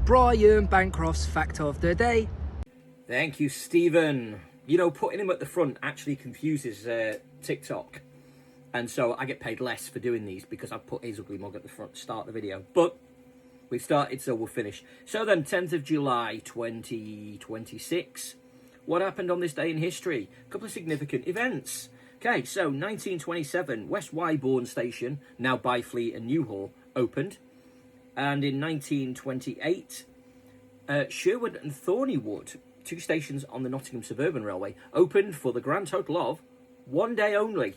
Brian Bancroft's fact of the day. Thank you, Stephen. You know, putting him at the front actually confuses TikTok. And so I get paid less for doing these because I put his ugly mug at the front to start the video. But we've started, so we'll finish. So then, 10th of July, 2026. What happened on this day in history? A couple of significant events. Okay, so 1927, West Wyborn Station, now Byfleet and Newhall, opened. And in 1928, Sherwood and Thornywood, two stations on the Nottingham Suburban Railway, opened for the grand total of 1 day only.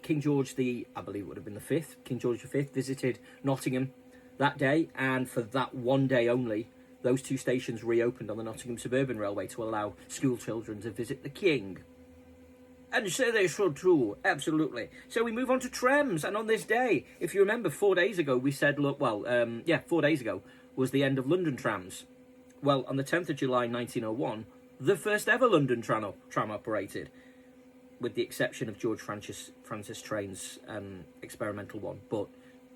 King George I believe it would have been the 5th, King George V visited Nottingham that day, and for that 1 day only, those two stations reopened on the Nottingham Suburban Railway to allow school children to visit the King. And so they should too, absolutely. So we move on to trams, and on this day, if you remember 4 days ago, we said, 4 days ago was the end of London trams. Well, on the 10th of July 1901, the first ever London tram operated, with the exception of George Francis Train's experimental one, but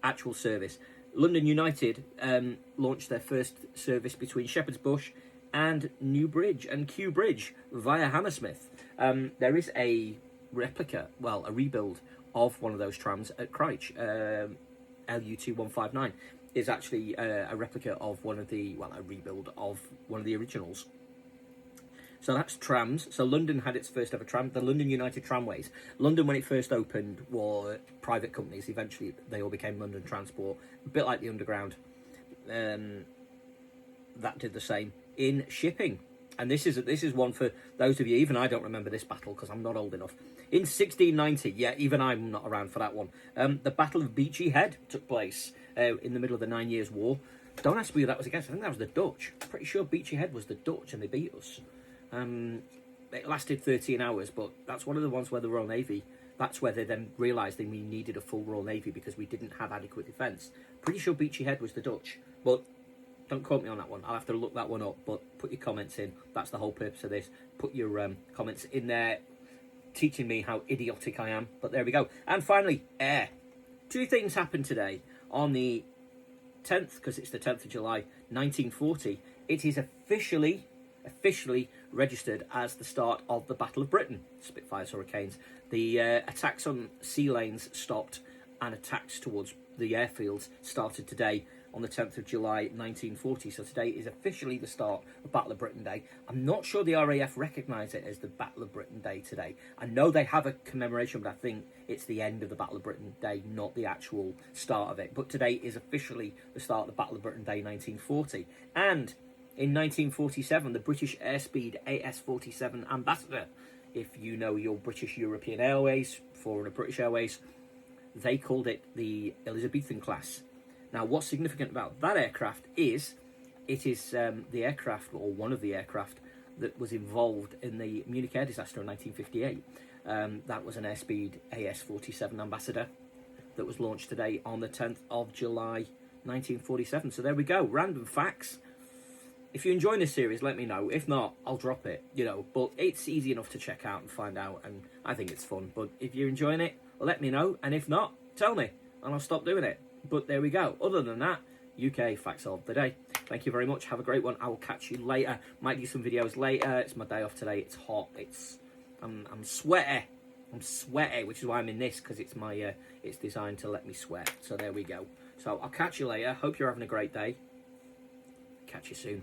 actual service. London United launched their first service between Shepherd's Bush and New Bridge and Kew Bridge via Hammersmith. There is a replica, a rebuild of one of those trams at Crouch. LU2159 is actually a replica of a rebuild of one of the originals. So that's trams. So London had its first ever tram, the London United Tramways. London, when it first opened, were private companies. Eventually, they all became London Transport, a bit like the Underground. That did the same in shipping. And this is one for those of you, even I don't remember this battle because I'm not old enough. In 1690, yeah, even I'm not around for that one, the Battle of Beachy Head took place in the middle of the 9 Years' War. Don't ask me who that was against. I think that was the Dutch. Pretty sure Beachy Head was the Dutch and they beat us. It lasted 13 hours, but that's one of the ones where the Royal Navy, that's where they then realised we needed a full Royal Navy because we didn't have adequate defence. Pretty sure Beachy Head was the Dutch, but don't quote me on that one. I'll have to look that one up, but put your comments in. That's the whole purpose of this. Put your comments in there, teaching me how idiotic I am. But there we go. And finally, air. Two things happened today. On the 10th, because it's the 10th of July, 1940, it is officially registered as the start of the Battle of Britain. Spitfires, Hurricanes. The attacks on sea lanes stopped, and attacks towards the airfields started today on the 10th of July 1940. So today is officially the start of Battle of Britain Day. I'm not sure the RAF recognise it as the Battle of Britain Day today. I know they have a commemoration, but I think it's the end of the Battle of Britain Day, not the actual start of it. But today is officially the start of the Battle of Britain Day 1940. And in 1947, the British Airspeed AS-47 Ambassador, if you know your British European Airways, former British Airways, they called it the Elizabethan class. Now, what's significant about that aircraft is it is the aircraft, or one of the aircraft, that was involved in the Munich air disaster in 1958. That was an Airspeed AS-47 Ambassador that was launched today on the 10th of July 1947. So there we go, random facts. If you're enjoying this series, let me know. If not, I'll drop it, But it's easy enough to check out and find out, and I think it's fun. But if you're enjoying it, let me know. And if not, tell me, and I'll stop doing it. But there we go. Other than that, UK Facts of the Day. Thank you very much. Have a great one. I will catch you later. Might do some videos later. It's my day off today. It's hot. I'm sweaty. I'm sweaty, which is why I'm in this, because it's my it's designed to let me sweat. So there we go. So I'll catch you later. Hope you're having a great day. Catch you soon.